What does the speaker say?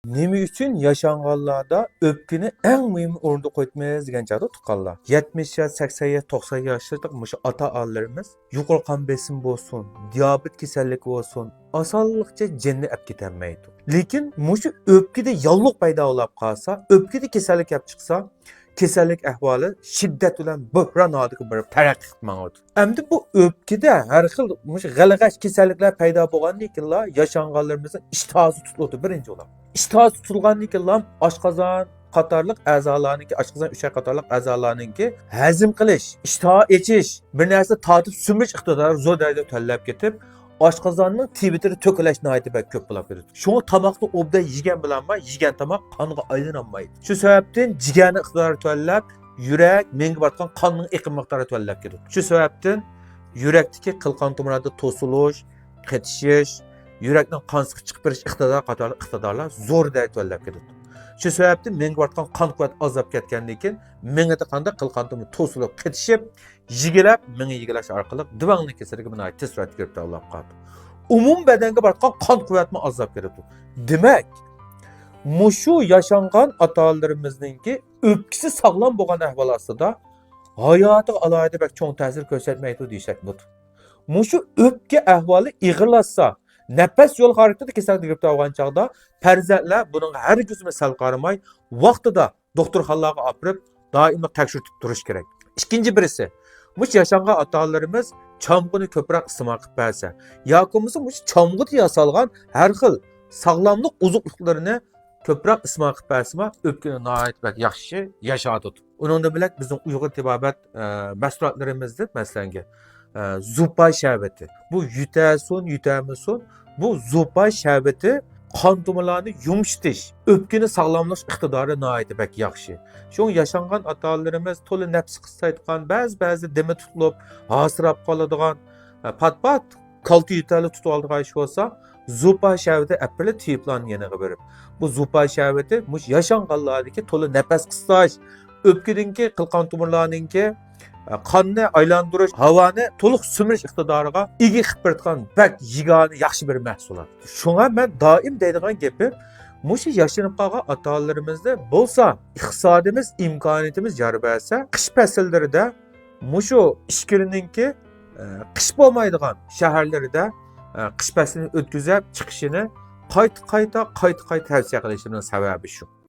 Nima uchun yaşanğanlarda öpkini eng mühim o'rinda qo'ymaymiz degan chog'da tuqqanlar. 70 yosh, 80 yosh, 90 yoshlik mushu ota-onalarimiz yuqori qon besim bo'lsin, diabet kasalligi bo'lsin, osonlikcha jinni olib ketolmaydi. Lekin mushu o'pkida yolliq paydo bo'lib qolsa, o'pkida kasallik kelib chiqsa, kasallik ahvoli shiddat bilan buhron holiga borib taraqqiy qilmaydi. Endi bu o'pkida har xil mushu g'alag'ash kasalliklar paydo bo'lgandan keyin yaşanğanlarimizning ishtohasi tutiladi birinchi o'lab. İştahı tutulğandan keyin oshqozon qatorliq a'zolarniki, oshqozon uchar qatorliq a'zolarniki hazm qilish, ishtaha echish, bir narsa tatib sumirish iqtidori zo'r darajada tanlab ketib, oshqozonning tibitini to'kilash nihoyatda ko'p bo'lib ketadi. Shunga tomoqni obda yegan bilan yegan tomoq qonga aylanolmaydi. Shu sababdan jigarni iqtidori tanlab, yurak, menga borgan qonning eqim miqdori tanlab ketadi. Shu sababdan yurakdagi qilqon tomirlarda to'silish, qetishish, yurakning qon siqib chiqib berish iqtidorlar zo'r darajada tanlab ketadi. Shu sababdan menga borgan qon quvvat azab ketgandan keyin mengada qanda qilqon tomir to'silib ketishib, yigilab, menga yigilash orqali divangni kasaliga binoan tez suratga kirib olib qoldi. Umum badanga borgan qon quvvatni azab ketadi. Demak, mushu yaşanğan ota-onalarimizninki o'pkisi sog'lom bo'lgan ahvol ostida hayotiga alohida bak cho'ng ta'sir ko'rsatmaydi deyshak bu. Mushu o'pka ahvoli ig'irlashsa, nafas yo'l harakati kasallik girib olgan chog'da farzandlar buning hargizmi sal qaramay vaqtida doktorxonalarga olib borib doimo tekshirib turish kerak. Ikkinchi birisi, mush yaşanğan ota-onalarimiz chomg'ini ko'proq iste'mol qilib bersa, yoki mush chomg'ida yasalgan har xil sog'lomlik ozuqliklarini ko'proq iste'mol qilib bersa, o'pkani nihoyat yaxshi yashadi. Uningda bilan bizning Uyg'ur tibobat mahsulotlarimizda masalan zupay şerbeti. Bu yutasun, yutamasun. Bu zupay şerbeti qon tomirlarini yumshatish, o'pkani sog'lomlash iqtidori nihoyatda bak yaxshi. Shu yaşanğan ota-onalarimiz to'la nafs qisaydigan, ba'zi dimi tutilib, hasirab qoladigan, pat-pat kalti yutali tutib oladigan ish bo'lsa, zupay şerbeti apili tiyiplarni yeniga berib. Bu zupay şerbeti mush yaşanğanlardagi to'la nafas qisash, o'pkadagi qilqon tomirlarninki qonni aylantirish, havoni to'liq sumirish iqtidoriga ega qilib beradigan bak yigani yaxshi bir mahsulot. Shunga men doim deydigan gapim, mushu yashanib qolgan ota-onalarimizda bo'lsa, iqtisodimiz, imkoniyatimiz yor bersa, qish fasllarida mushu ishkirininki qish bo'lmaydigan shaharlarida qish faslini o'tkazib chiqishini qayta tavsiya qilishimning sababi shu.